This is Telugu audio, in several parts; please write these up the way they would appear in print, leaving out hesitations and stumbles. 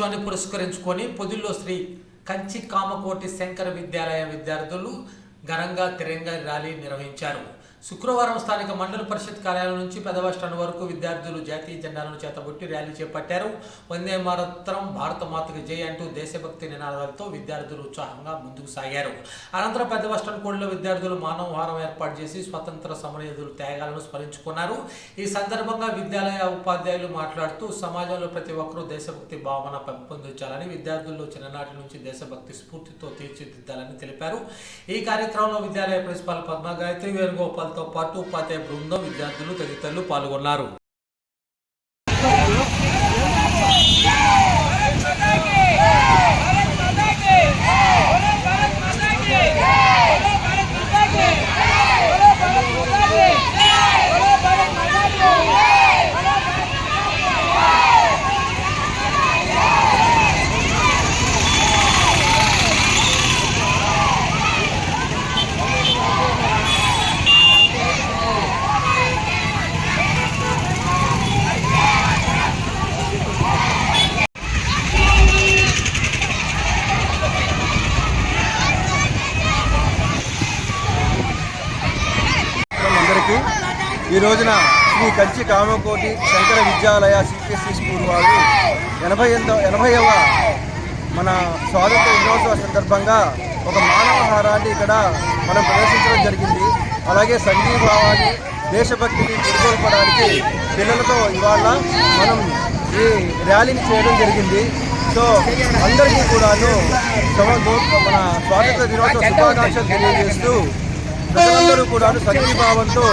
దినోత్సవాన్ని పురస్కరించుకొని పొదిల్లో శ్రీ కంచి కామకోటి శంకర విద్యాలయ విద్యార్థులు ఘనంగా తిరంగా ర్యాలీ నిర్వహించారు. శుక్రవారం స్థానిక మండల పరిషత్ కార్యాలయం నుంచి పెద్ద బస్టాండ్ వరకు విద్యార్థులు జాతీయ జెండాలను చేతబొట్టి ర్యాలీ చేపట్టారు. వందే మాతరం, భారత మాతకు జై అంటూ దేశభక్తి నినాదాలతో విద్యార్థులు ఉత్సాహంగా ముందుకు సాగారు. అనంతరం పెద్ద బస్టాండ్ కోడిలో విద్యార్థులు మానవహారం ఏర్పాటు చేసి స్వతంత్ర సమరయోధుల త్యాగాలను స్మరించుకున్నారు. ఈ సందర్భంగా విద్యాలయ ఉపాధ్యాయులు మాట్లాడుతూ సమాజంలో ప్రతి ఒక్కరూ దేశభక్తి భావన పెంపొందించాలని, విద్యార్థుల్లో చిన్ననాటి నుంచి దేశభక్తి స్ఫూర్తితో తీర్చిదిద్దాలని తెలిపారు. ఈ కార్యక్రమంలో విద్యాలయ ప్రిన్సిపాల్ పద్మ గాయత్రి, వేణుగోపాల్ తో పాటు ఉపాధ్యాయ బృందం, విద్యార్థులు తదితరులు పాల్గొన్నారు. ఈ రోజున శ్రీ కంచి కామకోటి శంకర విద్యాలయ సిపిఎస్సి స్కూల్ వారు 80వ మన స్వాతంత్ర దినోత్సవ సందర్భంగా ఒక మానవహారాన్ని ఇక్కడ మనం ప్రదర్శించడం జరిగింది. అలాగే సంఘీభావాన్ని, దేశభక్తిని పురుగొల్పడానికి పిల్లలతో ఇవాళ మనం ఈ ర్యాలీని చేయడం జరిగింది. సో అందరికీ కూడాను మన స్వాతంత్ర దినోత్సవ శుభాకాంక్షలు తెలియజేస్తూ ప్రజలందరూ కూడా సంఘీభావంతో,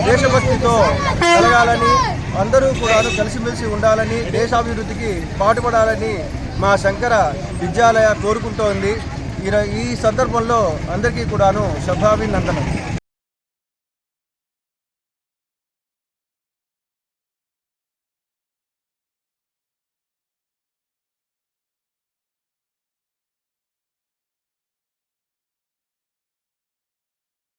దేశభక్తితో కలగాలని, అందరూ కూడా కలిసిమెలిసి ఉండాలని, దేశాభివృద్ధికి పాటుపడాలని మా శంకర విద్యాలయ కోరుకుంటోంది. ఈ సందర్భంలో అందరికీ కూడాను శుభాభినందనలు.